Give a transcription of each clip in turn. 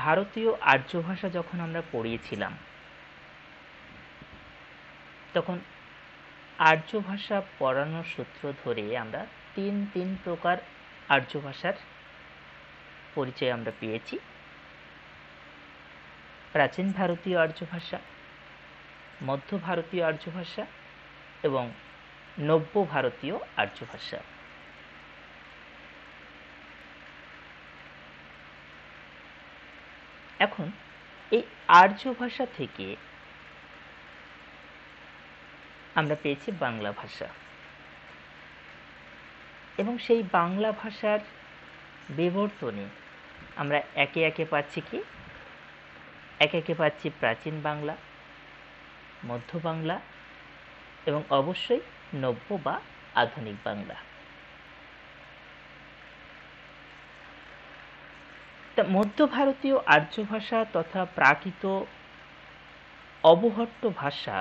ভারতীয় আর্য ভাষা যখন আমরা পড়িয়েছিলাম, তখন আর্য ভাষা পড়ানোর সূত্র ধরে আমরা তিন প্রকার আর্য ভাষার পরিচয় আমরা পেয়েছি। প্রাচীন ভারতীয় আর্য ভাষা, মধ্য ভারতীয় আর্য ভাষা এবং নব্য ভারতীয় আর্য ভাষা। এখন এই আর্য ভাষা থেকে আমরা পেয়েছি বাংলা ভাষা, এবং সেই বাংলা ভাষার বিবর্তনে আমরা একে একে পাচ্ছি কি, একে একে পাচ্ছি প্রাচীন বাংলা, মধ্য বাংলা এবং অবশ্যই নব্য বা আধুনিক বাংলা। তা মধ্য ভারতীয় আর্য ভাষা তথা প্রাকৃত অবহট্ট ভাষা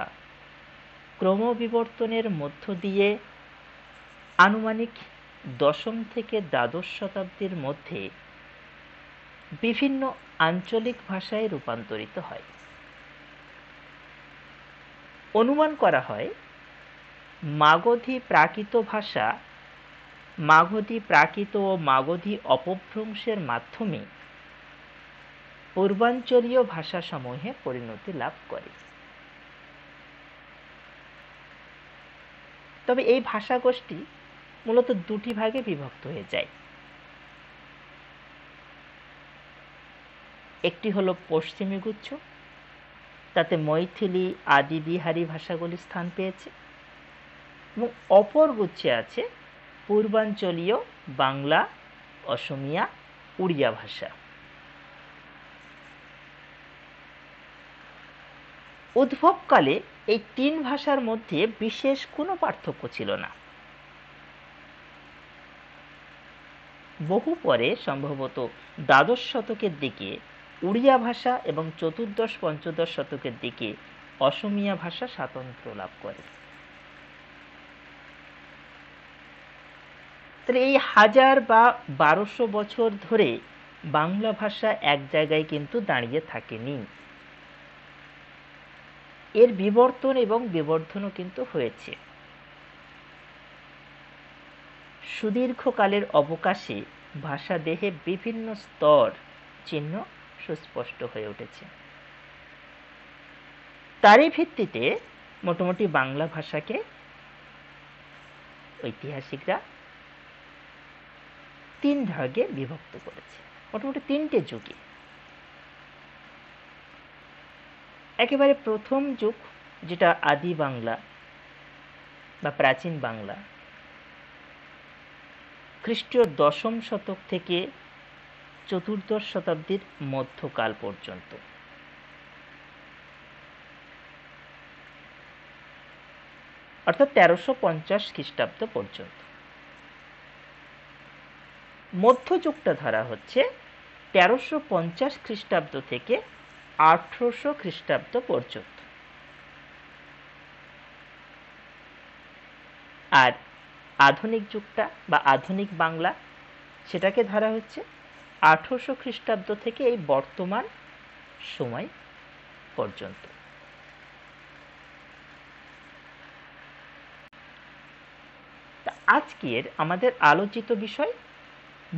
ক্রমবিবর্তনের মধ্য দিয়ে আনুমানিক দশম থেকে দ্বাদশ শতাব্দীর মধ্যে বিভিন্ন আঞ্চলিক ভাষায় রূপান্তরিত হয়। অনুমান করা হয় মাগধী প্রাকৃত ভাষা মাগধী প্রাকৃত ও মাগধী অপভ্রংশের মাধ্যমে পূর্বাঞ্চলীয় ভাষাসমূহে পরিণতি লাভ করে। তবে এই ভাষাগোষ্ঠী মূলত দুটি ভাগে বিভক্ত হয়ে যায়। একটি হলো পশ্চিমী গুচ্ছ, তাতে মৈথিলি আদি বিহারী ভাষাগুলি স্থান পেয়েছে, এবং অপর গুচ্ছে আছে পূর্বাঞ্চলীয় বাংলা, অসমিয়া, উড়িয়া ভাষা। উদ্ভবকালে এই তিন ভাষার মধ্যে বিশেষ কোনো পার্থক্য ছিল না। বহু পরে সম্ভবত দ্বাদশ শতকের দিকে উড়িয়া ভাষা এবং চতুর্দশ পঞ্চদশ শতকের দিকে অসমিয়া ভাষা স্বাতন্ত্র্য লাভ করে। তাহলে এই 1000 বা 1200 বছর ধরে বাংলা ভাষা এক জায়গায় কিন্তু দাঁড়িয়ে থাকেনি, এর বিবর্তন এবং বিবর্ধনও কিন্তু হয়েছে। সুদীর্ঘকালের অবকাশে ভাষা দেহে বিভিন্ন স্তর চিহ্ন সুস্পষ্ট হয়ে উঠেছে। তারই ভিত্তিতে মোটামুটি বাংলা ভাষাকে ঐতিহাসিকরা 3 ভাগে বিভক্ত করেছে, মোটামুটি 3টে যুগে। একেবারে প্রথম যুগ, যেটা আদি বাংলা বা প্রাচীন বাংলা, খ্রিস্টীয় দশম শতক থেকে চতুর্দশ শতাব্দীর মধ্যকাল পর্যন্ত। অর্থাৎ 1350 খ্রিস্টাব্দ পর্যন্ত। মধ্যযুগটা ধরা হচ্ছে 1350 খ্রিস্টাব্দ থেকে 1800 খ্রিস্টাব্দ পর্যন্ত। আর আধুনিক যুগটা বা আধুনিক বাংলা, সেটাকে ধরা হচ্ছে 1800 খ্রিস্টাব্দ থেকে এই বর্তমান সময় পর্যন্ত। আজকের আমাদের আলোচিত বিষয়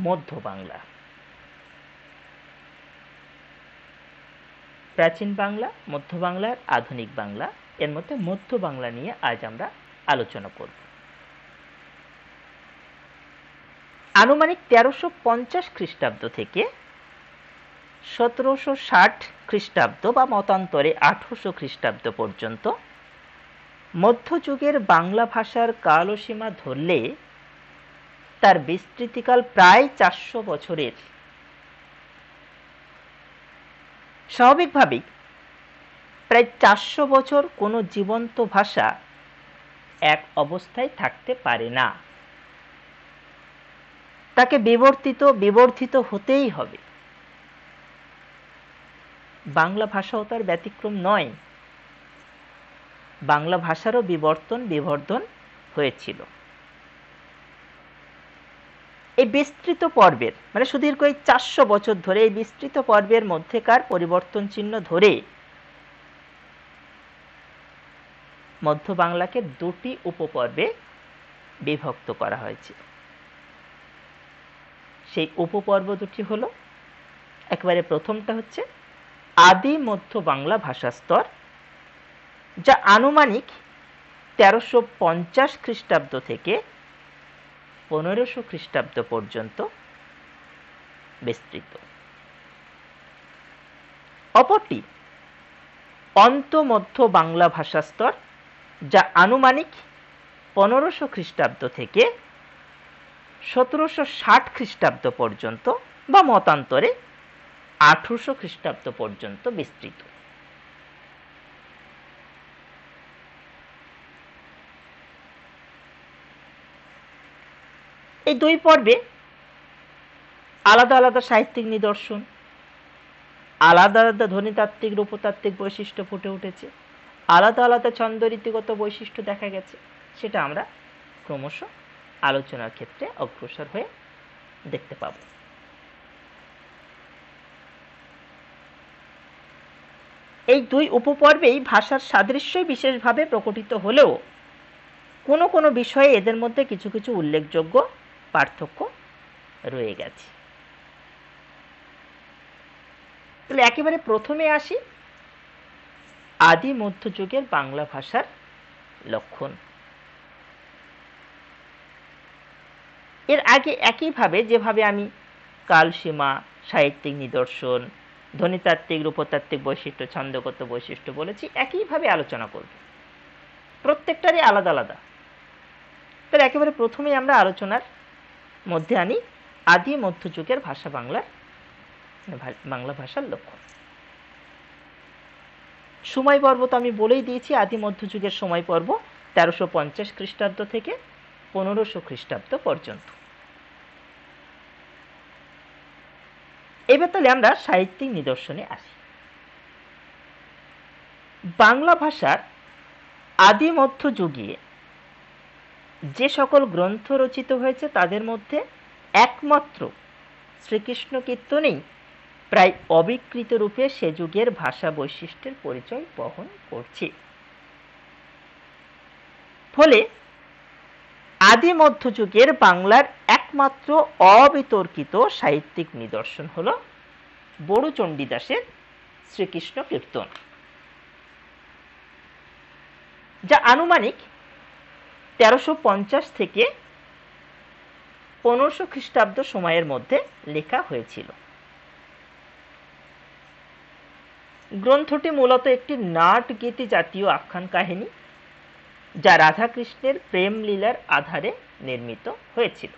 মধ্য বাংলা। প্রাচীন বাংলা, মধ্য বাংলা, আধুনিক বাংলা, এর মধ্যে মধ্য বাংলা নিয়ে আজ আমরা আলোচনা করব। আনুমানিক 1350 খ্রিস্টাব্দ থেকে 1760 খ্রিস্টাব্দ বা মতান্তরে 1800 খ্রিস্টাব্দ পর্যন্ত মধ্যযুগের বাংলা ভাষার কালসীমা ধরলে তার বিস্তৃতিকাল প্রায় 400 বছরের। স্বাভাবিকভাবেই প্রায় 400 বছর কোনো জীবন্ত ভাষা এক অবস্থায় থাকতে পারে না, তাকে বিবর্ধিত হতেই হবে। বাংলা ভাষাও তার ব্যতিক্রম নয়। বাংলা ভাষারও বিবর্ধন হয়েছিল। এই বিস্তৃত পর্বের মানে সুদীর্ঘ এই 400 বছর ধরে এই বিস্তৃত পর্বের মধ্যেকার পরিবর্তন চিহ্ন ধরে মধ্য বাংলাকে দুটি উপপর্বে বিভক্ত করা হয়েছে। সেই উপপর্ব দুটি হলো, একেবারে প্রথমটা হচ্ছে আদি মধ্য বাংলা ভাষাস্তর, যা আনুমানিক 1350 খ্রিস্টাব্দ থেকে 1500 খ্রিস্টাব্দ পর্যন্ত বিস্তৃত। অপরটি অন্ত মধ্য বাংলা ভাষাস্তর, যা আনুমানিক 1500 খ্রিস্টাব্দ থেকে 1760 খ্রিস্টাব্দ পর্যন্ত বা মতান্তরে 1800 খ্রিস্টাব্দ পর্যন্ত বিস্তৃত। এই দুই পর্বে আলাদা আলাদা সাহিত্যিক নিদর্শন, আলাদা আলাদা ধ্বনিতাত্ত্বিক রূপতাত্ত্বিক বৈশিষ্ট্য ফুটে উঠেছে, আলাদা আলাদা ছন্দরীতিগত বৈশিষ্ট্য দেখা গেছে। সেটা আমরা ক্রমশ আলোচনার ক্ষেত্রে অগ্রসর হয়ে দেখতে পাব। এই দুই উপপর্বেই ভাষার সাদৃশ্যই বিশেষভাবে প্রকটিত হলেও কোনো কোনো বিষয়ে এদের মধ্যে কিছু কিছু উল্লেখযোগ্য পার্থক্য রয়ে গেছে। তাহলে একেবারে প্রথমে আসি আদি মধ্যযুগের বাংলা ভাষার লক্ষণ। এর আগে একইভাবে যেভাবে আমি কালসীমা, সাহিত্যিক নিদর্শন, ধ্বনিতাত্ত্বিক রূপতাত্ত্বিক বৈশিষ্ট্য, ছন্দগত বৈশিষ্ট্য বলেছি, একইভাবে আলোচনা করব। প্রত্যেকটারই আলাদা আলাদা। তাহলে একেবারে প্রথমেই আমরা আলোচনার মধ্যে আনি আদি মধ্যযুগের ভাষা বাংলা ভাষার লক্ষণ। সময় পর্ব তো আমি বলেই দিয়েছি, আদি মধ্যযুগের সময় পর্ব 1350 খ্রিস্টাব্দ থেকে 1500 খ্রিস্টাব্দ পর্যন্ত। এবার তাহলে আমরা সাহিত্যিক নিদর্শনে আসি। বাংলা ভাষার আদি মধ্যযুগে যে সকল গ্রন্থ রচিত হয়েছে তাদের মধ্যে একমাত্র শ্রীকৃষ্ণ কীর্তনেই প্রায় অবিকৃত রূপে সে যুগের ভাষা বৈশিষ্ট্যের পরিচয় বহন করছে। ফলে আদি মধ্যযুগের বাংলার একমাত্র অবিতর্কিত সাহিত্যিক নিদর্শন হল বড়ু চণ্ডীদাসের শ্রীকৃষ্ণ কীর্তন, যা আনুমানিক 1350 থেকে 1500 খ্রিস্টাব্দ সময়ের মধ্যে লেখা হয়েছিল। গ্রন্থটি মূলত একটি নাট গীতি জাতীয় আখ্যান কাহিনী, যা রাধাকৃষ্ণের প্রেম লীলার আধারে নির্মিত হয়েছিল।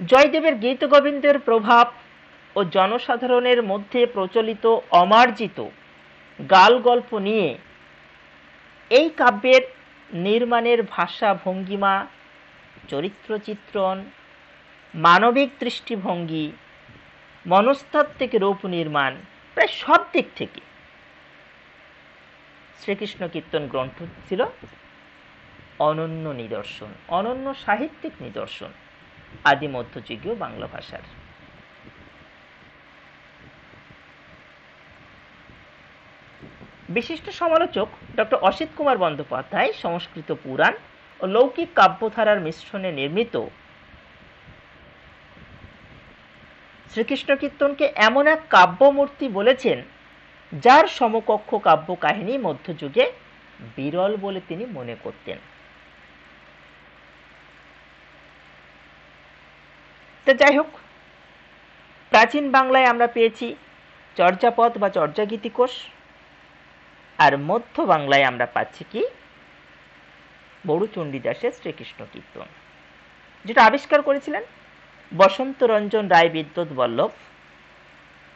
জয়দেবের গীতগোবিন্দের প্রভাব ও জনসাধারণের মধ্যে প্রচলিত অমার্জিত গাল গল্প নিয়ে এই কাব্যের নির্মাণের ভাষা ভঙ্গিমা, চরিত্র চিত্রণ, মানবিক দৃষ্টিভঙ্গি, মনস্তাত্ত্বিক রূপ নির্মাণ, প্রায় সব দিক থেকে শ্রীকৃষ্ণ কীর্তন গ্রন্থ ছিল অনন্য নিদর্শন, অনন্য সাহিত্যিক নিদর্শন আদি মধ্যযুগীয় বাংলা ভাষার। বিশিষ্ট সমালোচক ডক্টর অসিত কুমার বন্দ্যোপাধ্যায় সংস্কৃত পুরাণ ও লৌকিক কাব্যধারার মিশ্রণে নির্মিত শ্রীকৃষ্ণ কীর্তনকে এমন এক কাব্যমূর্তি বলেছেন যার সমকক্ষ কাব্য কাহিনী মধ্যযুগে বিরল বলে তিনি মনে করতেন। তো যাই হোক, প্রাচীন বাংলায় আমরা পেয়েছি চর্যাপদ বা চর্যাগীতিকোষ, আর মধ্য বাংলায় আমরা পাচ্ছি কি বড়ু চণ্ডীদাসের শ্রীকৃষ্ণ কীর্তন, যেটা আবিষ্কার করেছিলেন বসন্ত রঞ্জন রায় বিদ্যুৎ বল্লভ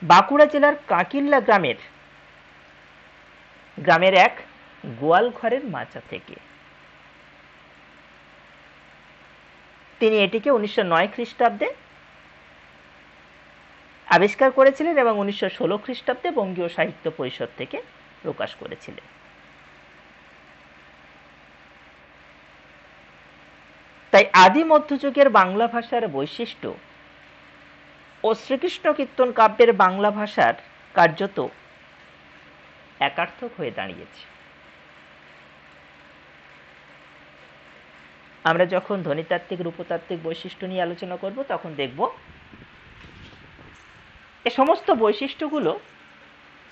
বাঁকুড়া জেলার কাঁকিল্লা গ্রামের এক গোয়াল ঘরের মাচা থেকে। তিনি এটিকে 1909 খ্রিস্টাব্দে আবিষ্কার করেছিলেন এবং 1916 খ্রিস্টাব্দে বঙ্গীয় সাহিত্য পরিষদ থেকে প্রকাশ করেছিলেন। তাই আদি মধ্যযুগের বাংলা ভাষার বৈশিষ্ট্য ও শ্রীকৃষ্ণ কীর্তন কাব্যের বাংলা ভাষার কার্যত একার্থক হয়ে দাঁড়িয়েছে। আমরা যখন ধ্বনিতাত্ত্বিক রূপতাত্ত্বিক বৈশিষ্ট্য নিয়ে আলোচনা করব তখন দেখব এ সমস্ত বৈশিষ্ট্যগুলো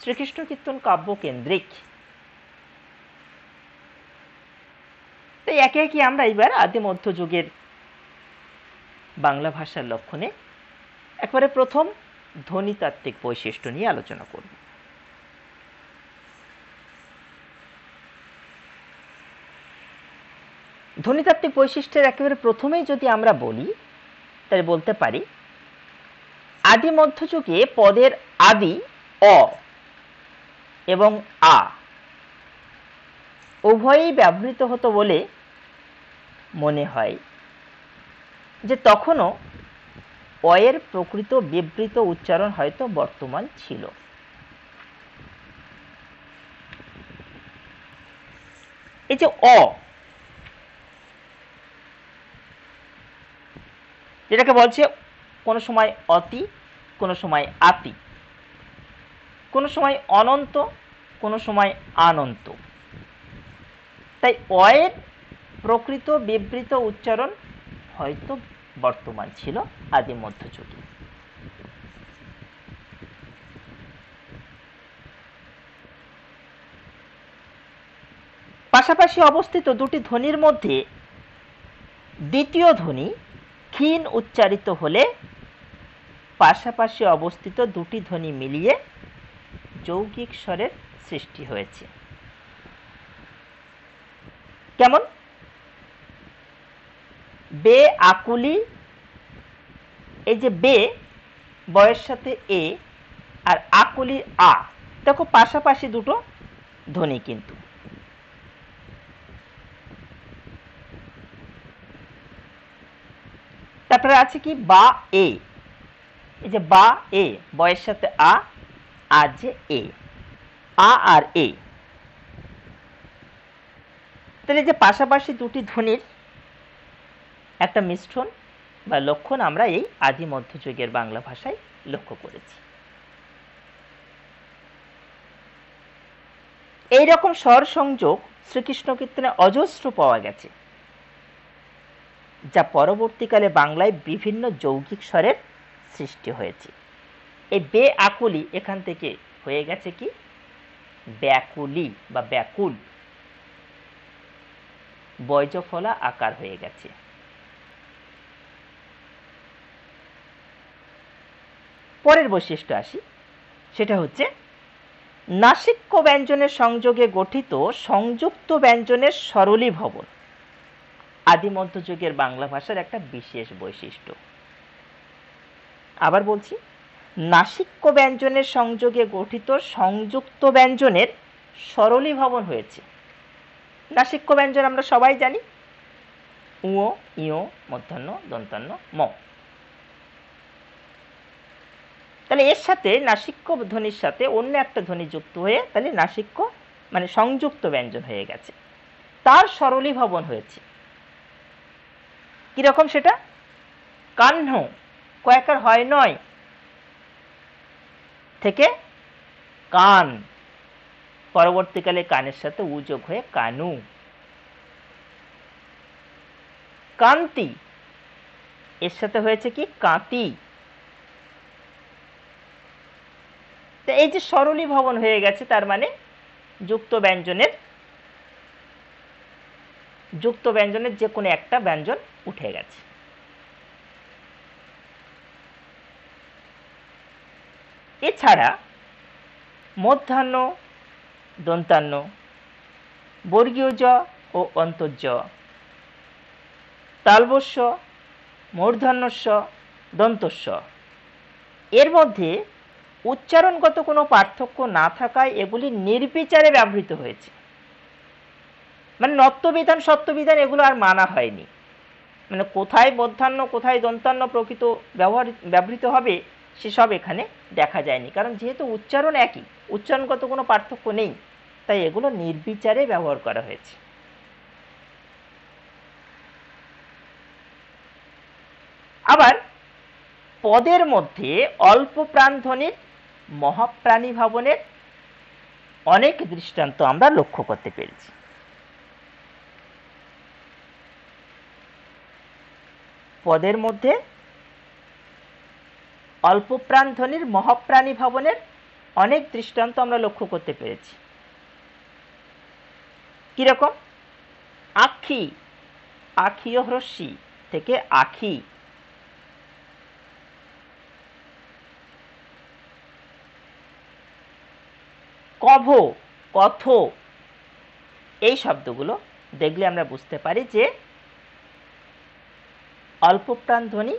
শ্রীকৃষ্ণ কীর্তন কাব্য কেন্দ্রিক। তাই একে একে আমরা এবার আদি মধ্যযুগের বাংলা ভাষার লক্ষণে একবারে প্রথম ধ্বনিতাত্ত্বিক বৈশিষ্ট্য নিয়ে আলোচনা করব। ধ্বনিতাত্ত্বিক বৈশিষ্ট্যের একেবারে প্রথমেই যদি আমরা বলি তাহলে বলতে পারি আদি মধ্যযুগে পদের আদি অ এবং আ উভয়ই ব্যবহৃত হতো বলে মনে হয় যে তখনও অয়ের প্রকৃত বিবৃত উচ্চারণ হয়তো বর্তমান ছিল। এই যে অ, যেটাকে বলছে কোনো সময় অতি, কোনো সময় আতি, কোনো সময় অনন্ত, কোনো সময় আনন্ত। তাই অয়ের প্রকৃত বিবৃত উচ্চারণ হয়তো বর্তমান ছিল আদি মধ্যযুগে। পাশাপাশি অবস্থিত দুটি ধ্বনির মধ্যে দ্বিতীয় ধ্বনি ক্ষীণ উচ্চারিত হলে পাশাপাশি অবস্থিত দুটি ধ্বনি মিলিয়ে যৌগিক স্বরের সৃষ্টি হয়েছে। কেমন? বে আকুলি, এই যে বে বয়ের সাথে এ আর আকুলি আ, দেখো পাশাপাশি দুটো ধ্বনি কিন্তু। তারপরে আছে কি বা এ, এই যে বা এ বয়ের সাথে আ আর যে এ, আ আর এ, তাহলে যে পাশাপাশি দুটি ধ্বনির একটা মিশ্রণ বা লক্ষণ আমরা এই আদি মধ্যযুগের বাংলা ভাষায় লক্ষ্য করেছি। এই রকম স্বর সংযোগ শ্রীকৃষ্ণ কীর্তনে অজস্র পাওয়া গেছে, যা পরবর্তীকালে বাংলায় বিভিন্ন যৌগিক স্বরের সৃষ্টি হয়েছে। এই বে আকুলি এখান থেকে হয়ে গেছে কি ব্যাকুলি বা ব্যাকুল, বৈজফলা আকার হয়ে গেছে। পরের বৈশিষ্ট্য আসি, সেটা হচ্ছে নাসিক্য ব্যঞ্জনের সংযোগে গঠিত সংযুক্ত ব্যঞ্জনের সরলীভবন আদি মধ্যযুগের বাংলা ভাষার একটা বিশেষ বৈশিষ্ট্য। আবার বলছি, নাসিক্য ব্যঞ্জনের সংযোগে গঠিত সংযুক্ত ব্যঞ্জনের সরলীভবন হয়েছে। নাসিক্য ব্যঞ্জন আমরা সবাই জানি, উঁ, ইঁ, মূর্ধন্য, দন্তান্ন, ম। তাহলে এর সাথে নাসিক্য ধ্বনির সাথে অন্য একটা ধ্বনি যুক্ত হয়ে তাহলে নাসিক্য মানে সংযুক্ত ব্যঞ্জন হয়ে গেছে, তার সরলীভবন হয়েছে। কিরকম সেটা? কাহ্ন কয়াকার হয় নয় থেকে কান, পরবর্তীকালে কানের সাথে উ যোগ হয়ে কানু। কান্তি এর সাথে হয়েছে কি কাঁতি। এই যে সরলীভবন হয়ে গেছে, তার মানে যুক্ত ব্যঞ্জনের যে কোনো একটা ব্যঞ্জন উঠে গেছে। এছাড়া মধ্যাহ্ন, দন্তান্ন, বর্গীয় জ ও অন্তর্জ, তালবস্য, মূর্ধন্যস্য, দন্তস্য, এর মধ্যে উচ্চারণগত কোনো পার্থক্য না থাকায় এগুলি নির্বিচারে ব্যবহৃত হয়েছে। মানে নত্যবিধান সত্যবিধান এগুলো আর মানা হয়নি। মানে কোথায় মধ্যাহ্ন কোথায় দন্তান্ন প্রকৃত ব্যবহৃত হবে সেসব এখানে দেখা যায়নি, কারণ যেহেতু উচ্চারণ একই, উচ্চারণগত কোনো পার্থক্য নেই, তাই এগুলো নির্বিচারে ব্যবহার করা হয়েছে। আবার পদের মধ্যে অল্প প্রাণধ্বনির মহাপ্রাণী ভাবনের অনেক দৃষ্টান্ত আমরা লক্ষ্য করতে পেরেছি। পদের মধ্যে অল্প প্রাণধ্বনির মহাপ্রাণী ভাবনের অনেক দৃষ্টান্ত আমরা লক্ষ্য করতে পেরেছি। কিরকম? আখি, আখিও হ্রস্বী থেকে আখি। কভ, কথ, এই শব্দগুলো দেখলে আমরা বুঝতে পারি যে অল্প প্রাণ ধ্বনি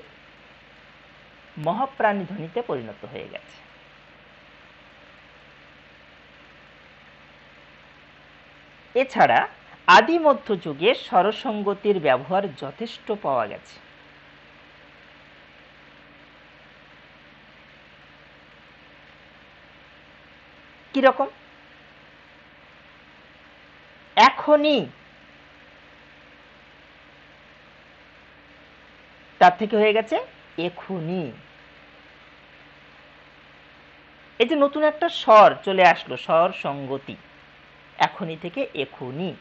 মহাপ্রাণী ধ্বনিতে পরিণত হয়ে গেছে। এছাড়া আদি মধ্য যুগে স্বরসঙ্গতির ব্যবহার যথেষ্ট পাওয়া গেছে। কিরকম? এখনই, তার থেকে হয়ে গেছে এখুনি। এই যে নতুন একটা স্বর চলে আসলো, স্বর সঙ্গতি, এখনই থেকে এখুনি।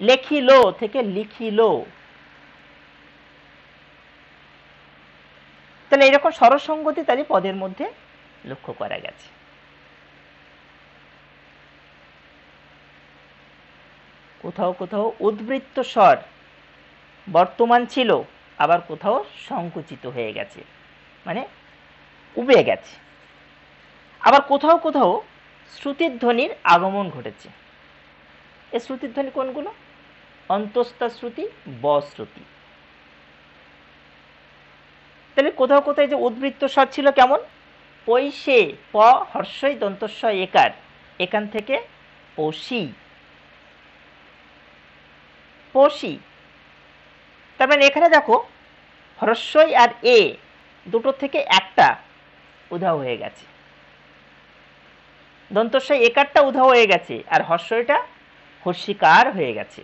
লেখিল থেকে লিখিল। তাহলে এরকম স্বরসঙ্গতি তাহলে পদের মধ্যে লক্ষ্য করা গেছে। কোথাও কোথাও উদ্বৃত্ত স্বর বর্তমান ছিল, আবার কোথাও সংকুচিত হয়ে গেছে, মানে উবে গেছে। আবার কোথাও কোথাও শ্রুতির ধ্বনির আগমন ঘটেছে। এই শ্রুতির ধ্বনি কোনগুলো? অন্তস্থ শ্রুতি, বশ্রুতি। তাহলে কোথাও কোথায় যে উদ্বৃত্ত স্বর ছিল কেমন? পৈশে, প হর্ষই দন্তস্ব একার, এখান থেকে পশি, পশি। তার মানে এখানে দেখো হর্ষই আর এ দুটো থেকে একটা উধাও হয়ে গেছে, দন্তস্ব একারটা উধাও হয়ে গেছে, আর হর্ষইটা হর্ষিকার হয়ে গেছে,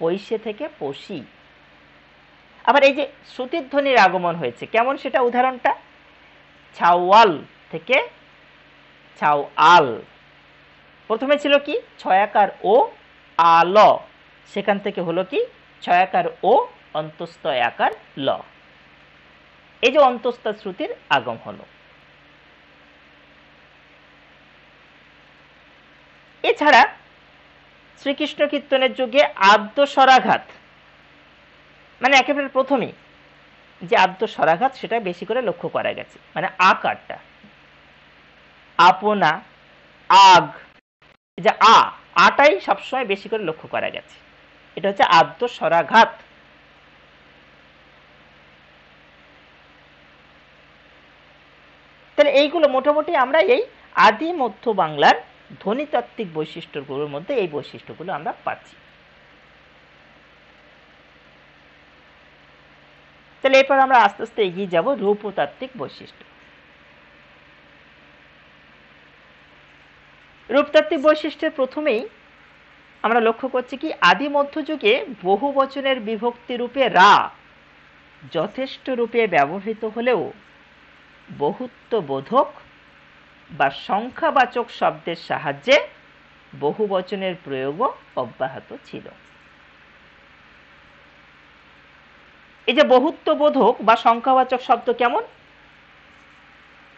পৈশে থেকে পশি। আবার এই যে শ্রুতির ধ্বনির আগমন হয়েছে কেমন, সেটা উদাহরণটা ছাওয়াল থেকে ছাওয়াল। প্রথমে ছিল কি ছয়াকার ও আল, সেখান থেকে হলো কি ছয়াকার ও অন্তস্থ আকার ল। এই যে অন্তস্থ শ্রুতির আগম হলো। এছাড়া শ্রীকৃষ্ণ কীর্তনের যুগে আদ্য স্বরাঘাত, মানে একেবারে প্রথমেই যে আদ্য স্বরাঘাত সেটা বেশি করে লক্ষ্য করা গেছে, মানে আকারটা আপনা, আগ, যে আটাই সবসময় বেশি করে লক্ষ্য করা গেছে। এটা হচ্ছে আদ্য স্বরাঘাত। তাহলে এইগুলো মোটামুটি আমরা এই আদি মধ্য বাংলার ধ্বনিতাত্ত্বিক বৈশিষ্ট্যগুলোর মধ্যে এই বৈশিষ্ট্যগুলো আমরা পাচ্ছি। তাহলে এরপর আমরা আস্তে আস্তে এগিয়ে যাব রূপতাত্ত্বিক বৈশিষ্ট্য। রূপতাত্ত্বিক বৈশিষ্ট্যের প্রথমেই আমরা লক্ষ্য করছি কি আদি মধ্যযুগে বহু বচনের বিভক্তি রূপে রা যথেষ্ট রূপে ব্যবহৃত হলেও বহুত্ব বোধক বা সংখ্যাবাচক শব্দের সাহায্যে বহু বচনের প্রয়োগও অব্যাহত ছিল। এই যে বহুত্ব বোধক বা সংখ্যাবাচক শব্দ কেমন?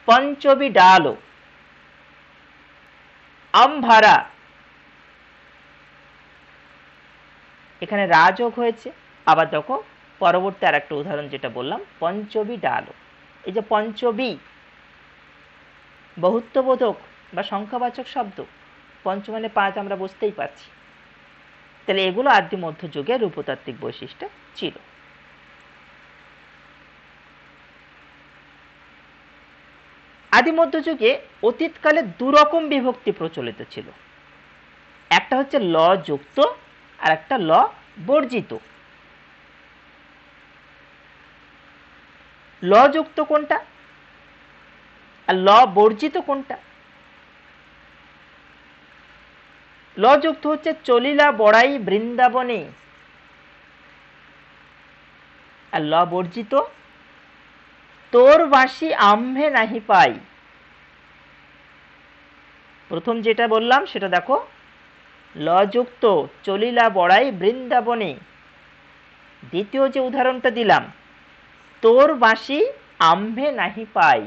পঞ্চবি ডালো, আমভারা, এখানে রাযোগ হয়েছে। আবার দেখো পরবর্তী আর একটা উদাহরণ যেটা বললাম পঞ্চবি ডালো, এই যে পঞ্চবি বহুত্ববোধক বা সংখ্যাবাচক শব্দ, পঞ্চ মানে 5 আমরা বুঝতেই পারছি। তাহলে এগুলো আদি মধ্যযুগে রূপতাত্ত্বিক বৈশিষ্ট্য ছিল। আদি মধ্যযুগে অতীতকালে দুরকম বিভক্তি প্রচলিত ছিল, একটা হচ্ছে ল যুক্ত আর একটা ল বর্জিত। ল যুক্ত কোনটা আর ল বর্জিত কোনটা? ল যুক্ত হচ্ছে চলিলা বড়াই বৃন্দাবনে, আর ল বর্জিত, তোর বাঁশি আম্ভে নাহি পাই। প্রথম যেটা বললাম সেটা দেখো, ল যুক্ত চলিলা বড়াই বৃন্দাবনে। দ্বিতীয় যে উদাহরণটা দিলাম, তোর বাঁশি আম্ভে নাহি পাই।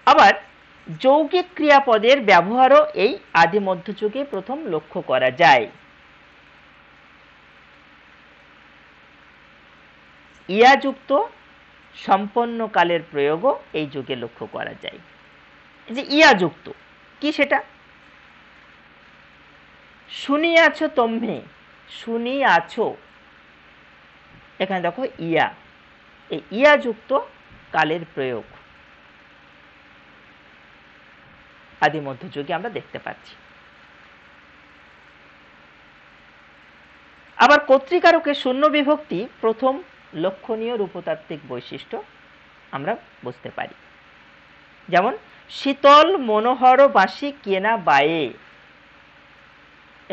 আবার যৌগিক ক্রিয়াপদের ব্যবহারও এই আদি মধ্যযুগে প্রথম লক্ষ্য করা যায়। ইয়াযুক্ত সম্পন্ন কালের প্রয়োগও এই যুগে লক্ষ্য করা যায়। যে ইয়াযুক্ত কি সেটা, শুনিয়াছ তোমরা, শুনিয়াছ, এখানে দেখো ইয়া, এই ইয়াযুক্ত কালের প্রয়োগ আদি মধ্যযুগে আমরা দেখতে পাচ্ছি। আবার কর্তৃকারকে শূন্য বিভক্তি প্রথম লক্ষণীয় রূপতাত্ত্বিক বৈশিষ্ট্য আমরা বুঝতে পারি। যেমন শীতল মনোহর বাঁশি কেনা বায়ে,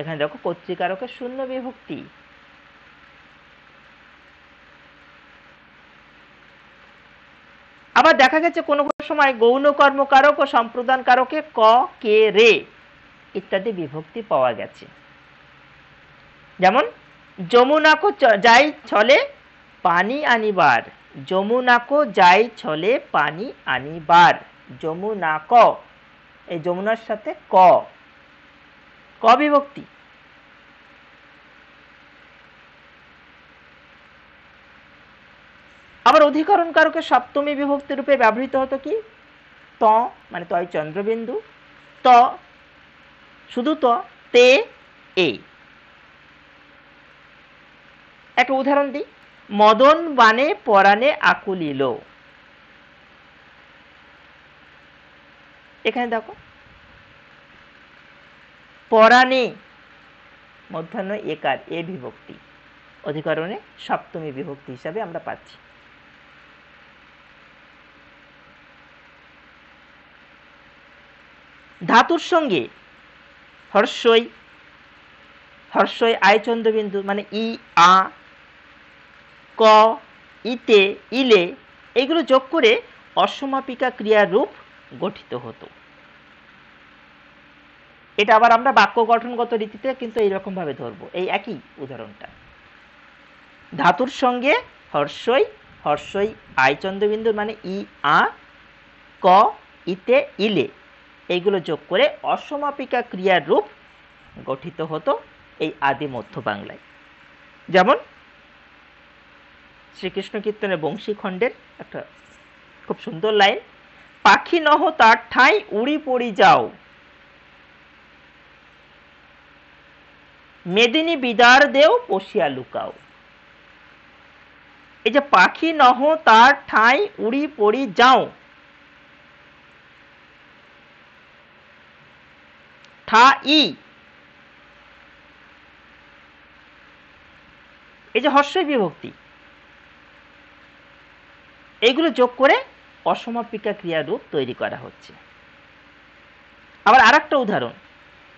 এখানে দেখো কর্তৃকারকে শূন্য বিভক্তি। আবার দেখা গেছে কোনো কোনো সময় গৌণ কর্মকারক ও সম্প্রদান কারকে ক, কে, রে ইত্যাদি বিভক্তি পাওয়া গেছে। যেমন যমুনাকো যাই ছলে পানি আনিবার, যমুনাকো যাই ছলে পানি আনিবার, যমুনাক, এই যমুনার সাথে ক, ক বিভক্তি। আবার অধিকরণ কারকে সপ্তমী বিভক্তি রূপে ব্যবহৃত হতো কি, ত মানে তয় চন্দ্রবিন্দু, ত শুধু ত, তে, এ। একটা উদাহরণ দিই, মদন বানে পরাণে আকুলিল, এখানে দেখো পরাণে মধ্যাহ্ন একার, এ বিভক্তি, অধিকরণে সপ্তমী বিভক্তি হিসাবে আমরা পাচ্ছি। ধাতুর সঙ্গে হর্ষই, হর্ষই আয় চন্দ্রবিন্দু মানে ই, আ, ক, ইতে, ইলে এগুলো যোগ করে অসমাপিকা ক্রিয়ার রূপ গঠিত হতো। এটা আবার আমরা বাক্য গঠনগত রীতিতে কিন্তু এইরকম ভাবে ধরবো, এই একই উদাহরণটা। ধাতুর সঙ্গে হর্ষই, হর্ষই আয় চন্দ্রবিন্দু মানে ই, আ, ক, ইতে, ইলে এইগুলো যোগ করে অসমাপিকা ক্রিয়ার রূপ গঠিত হতো এই আদি মধ্য বাংলায়। যেমন শ্রীকৃষ্ণ কীর্তনের বংশী খণ্ডের একটা খুব সুন্দর লাইন, পাখি নহ তার ঠাঁই উড়ি পড়ি যাও, মেদিনী বিদার দেও পশিয়া লুকাও। এই যে পাখি নহ তার ঠাঁই উড়ি পড়ি যাও, ঠা ই, এই যে হর্ষই বিভক্তি, এইগুলো যোগ করে অসমাপিকা ক্রিয়া রূপ তৈরি করা হচ্ছে। আবার আর একটা উদাহরণ,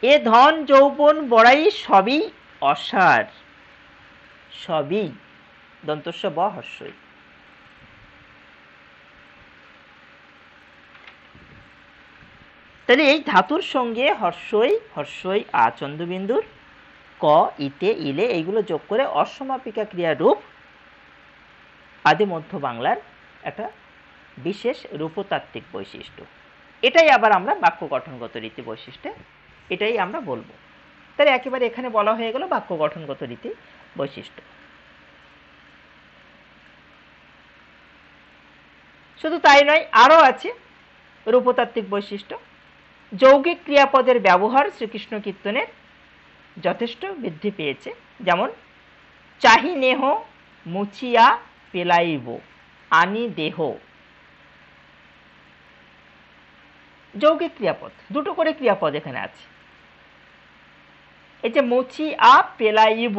এ ধন যৌবন বড়াই সবই অসার, সবই দন্তস্ব ব হর্ষই। তাহলে এই ধাতুর সঙ্গে হর্ষই, হর্ষই আ চন্দ্রবিন্দুর, ক, ইতে, ইলে এইগুলো যোগ করে অসমাপিকা ক্রিয়া রূপ আদি মধ্য বাংলার একটা বিশেষ রূপতাত্ত্বিক বৈশিষ্ট্য। এটাই আবার আমরা বাক্য গঠনগত রীতি বৈশিষ্ট্যে এটাই আমরা বলবো। তাহলে একেবারে এখানে বলা হয়ে গেল বাক্য গঠনগত রীতি বৈশিষ্ট্য। শুধু তাই নয়, আরও আছে রূপতাত্ত্বিক বৈশিষ্ট্য। যৌগিক ক্রিয়াপদের ব্যবহার শ্রীকৃষ্ণ কীর্তনের যথেষ্ট বৃদ্ধি পেয়েছে। যেমন চাহি নেহ মুছিয়া পেলাইব, আনি দেহ, যৌগিক ক্রিয়াপদ, দুটো করে ক্রিয়াপদ এখানে আছে। এই যে মুছিয়া পেলাইব,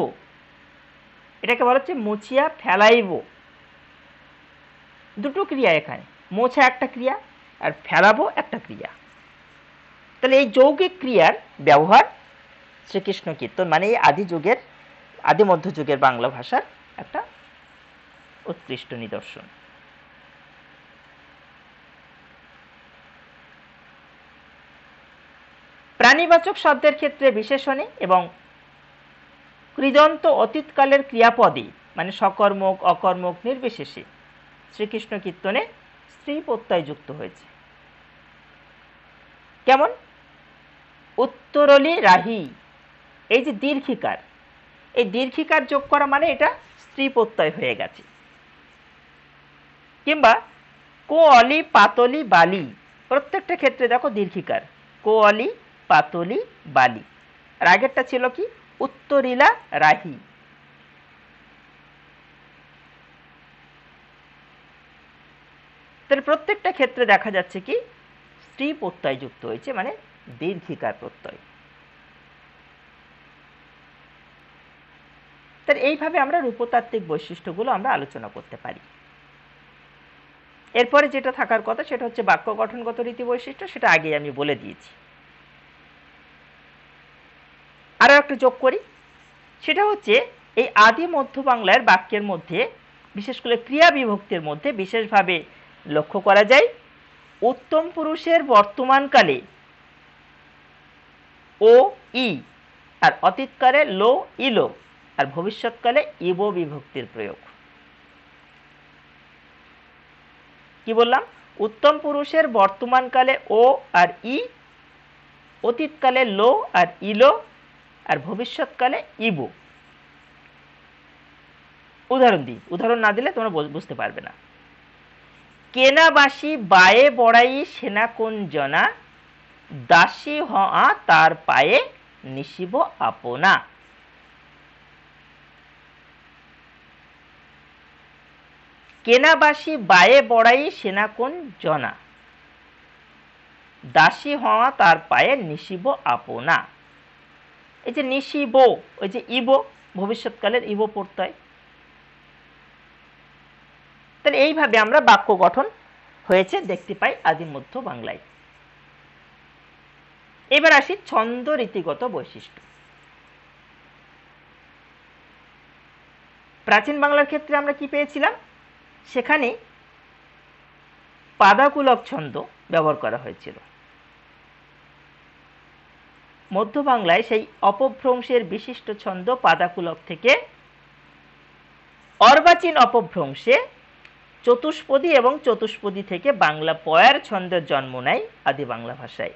এটাকে বলা হচ্ছে মুছিয়া ফেলাইব, দুটো ক্রিয়া এখানে, মোছা একটা ক্রিয়া আর ফেলাবো একটা ক্রিয়া। তাহলে এই যৌগিক ক্রিয়ার ব্যবহার শ্রীকৃষ্ণ কীর্তন মানে এই আদি মধ্যযুগের বাংলা ভাষার একটা উৎকৃষ্ট নিদর্শন। প্রাণীবাচক শব্দের ক্ষেত্রে বিশেষণে এবং কৃদন্ত অতীতকালের ক্রিয়াপদে মানে সকর্মক অকর্মক নির্বিশেষে শ্রীকৃষ্ণ কীর্তনে স্ত্রী প্রত্যয় যুক্ত হয়েছে। কেমন? উত্তরলি রাহি, এই যে দীর্ঘিকার, এই দীর্ঘিকার যোগ করা মানে এটা স্ত্রী প্রত্যয় হয়ে গেছে। কিংবা কোঅলি পাতলি বালি, প্রত্যেকটা ক্ষেত্রে দেখো দীর্ঘিকার, কোঅলি পাতলি বালি। আর আগেরটা ছিল কি? উত্তরিলা রাহি। তাহলে প্রত্যেকটা ক্ষেত্রে দেখা যাচ্ছে কি স্ত্রী প্রত্যয় যুক্ত হয়েছে, মানে দীর্ঘিকার প্রত্যয়। তাহলে এইভাবে আমরা রূপতাত্ত্বিক বৈশিষ্ট্যগুলো আমরা আলোচনা করতে পারি। এরপরে যেটা থাকার কথা সেটা হচ্ছে বাক্য গঠনগত রীতি বৈশিষ্ট্য, সেটা আগে আমি বলে দিয়েছি। আরও একটা যোগ করি, সেটা হচ্ছে এই আদি মধ্য বাংলার বাক্যের মধ্যে বিশেষ করে ক্রিয়া বিভক্তির মধ্যে বিশেষভাবে লক্ষ্য করা যায় উত্তম পুরুষের বর্তমানকালে ও ই, আর অতীতকালে লো ইলো, আর ভবিষ্যৎকালে ইবো বিভক্তির প্রয়োগ। কি বললাম? উত্তম পুরুষের বর্তমানকালে ও আর ই, অতীতকালে লো আর ইলো, আর ভবিষ্যৎকালে ইবো। উদাহরণ দিই, উদাহরণ না দিলে তোমরা বুঝতে পারবে না। কেনাবাসী বায়ে বড়াই সেনা কোন জনা, দাসী হা তার পায়ে নিশিব আপনা। কেনাবাসী বায়ে বড়াই সেনা কোন জনা, দাসী হওয়া তার পায়ে নিশিব আপনা। এই যে নিশিব, ওই যে ইবো, ভবিষ্যৎকালের ইবো প্রত্যয়। তাহলে এইভাবে আমরা বাক্য গঠন হয়েছে দেখতে পাই আদি মধ্য বাংলায়। এবার আসি ছন্দ রীতিগত বৈশিষ্ট্য। প্রাচীন বাংলার ক্ষেত্রে আমরা কি পেয়েছিলাম? সেখানে পাদাকুলক ছন্দ ব্যবহার করা হয়েছিল। মধ্য বাংলায় সেই অপভ্রংশের বিশিষ্ট ছন্দ পাদাকুলক থেকে অর্বাচীন অপভ্রংশে চতুষ্পদী এবং চতুষ্পদী থেকে বাংলা পয়ার ছন্দের জন্ম নেয় আদি বাংলা ভাষায়।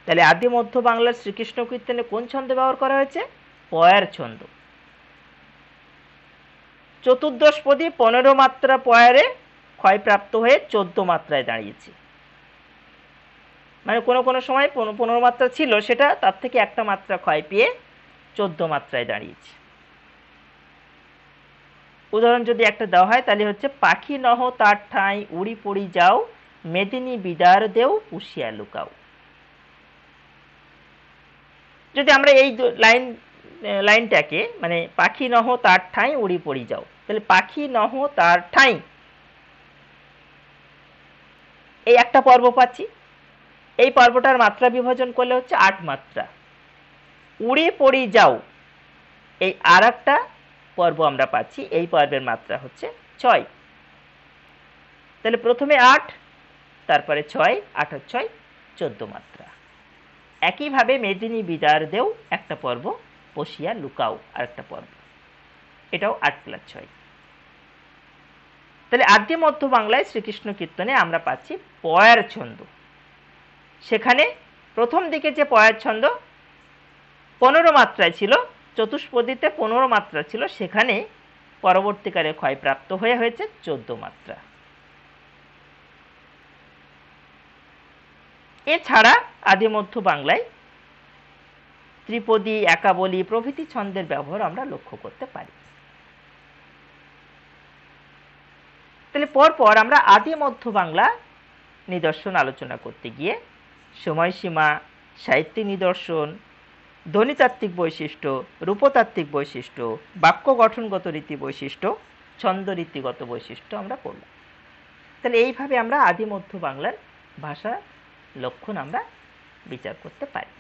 তাহলে আদি মধ্য বাংলার শ্রীকৃষ্ণ কীর্তনে কোন ছন্দ ব্যবহার করা হয়েছে? পয়ার ছন্দ। চতুর্দশপদী 15 মাত্রা পয়ারে ক্ষয়প্রাপ্ত হয়ে 14 মাত্রায় দাঁড়িয়েছে। মানে কোনো কোনো সময় 15 মাত্রা ছিল, সেটা তার থেকে একটা মাত্রা ক্ষয় পেয়ে 14 মাত্রায় দাঁড়িয়েছে। উদাহরণ যদি একটা দেওয়া হয় তাহলে হচ্ছে পাখি নহ তার ঠাঁই উড়ি পড়ি যাও, মেদিনী বিদার দেও পুষিয়া লুকাও। যদি আমরা এই লাইনটাকে মানে পাখি নহ তার ঠাঁই উড়ি পড়ি যাও, তাহলে পাখি নহ তার ঠাঁই, এই একটা পর্ব পাচ্ছি। এই পর্বটার মাত্রা বিভাজন করলে হচ্ছে 8 মাত্রা। উড়ে পড়ি যাও, এই আর একটা পর্ব আমরা পাচ্ছি, এই পর্বের মাত্রা হচ্ছে 6। তাহলে প্রথমে 8, তারপরে 6, 8 আর 6 14 মাত্রা। একইভাবে মেদিনী বিদার দেও একটা পর্ব, বসিয়া লুকাও আরেকটা পর্ব, এটাও 8 + 6। তাহলে আদি মধ্য বাংলায় শ্রীকৃষ্ণ কীর্তনে আমরা পাচ্ছি পয়ার ছন্দ। সেখানে প্রথম দিকে যে পয়ার ছন্দ 15 মাত্রায় ছিল, চতুষ্পদীতে 15 মাত্রা ছিল, সেখানে পরবর্তীকালে ক্ষয়প্রাপ্ত হয়ে হয়েছে 14 মাত্রা। এছাড়া আদি মধ্য বাংলায় ত্রিপদী, একাবলী প্রভৃতি ছন্দের ব্যবহার আমরা লক্ষ্য করতে পারি। তাহলে পরপর আমরা আদি মধ্য বাংলা নিদর্শন আলোচনা করতে গিয়ে সময়সীমা, সাহিত্যিক নিদর্শন, ধ্বনিতাত্ত্বিক বৈশিষ্ট্য, রূপতাত্ত্বিক বৈশিষ্ট্য, বাক্য গঠনগত রীতি বৈশিষ্ট্য, ছন্দ রীতিগত বৈশিষ্ট্য আমরা পড়লাম। তাহলে এইভাবে আমরা আদি মধ্য বাংলার ভাষা লক্ষণ আমরা বিচার করতে পারি।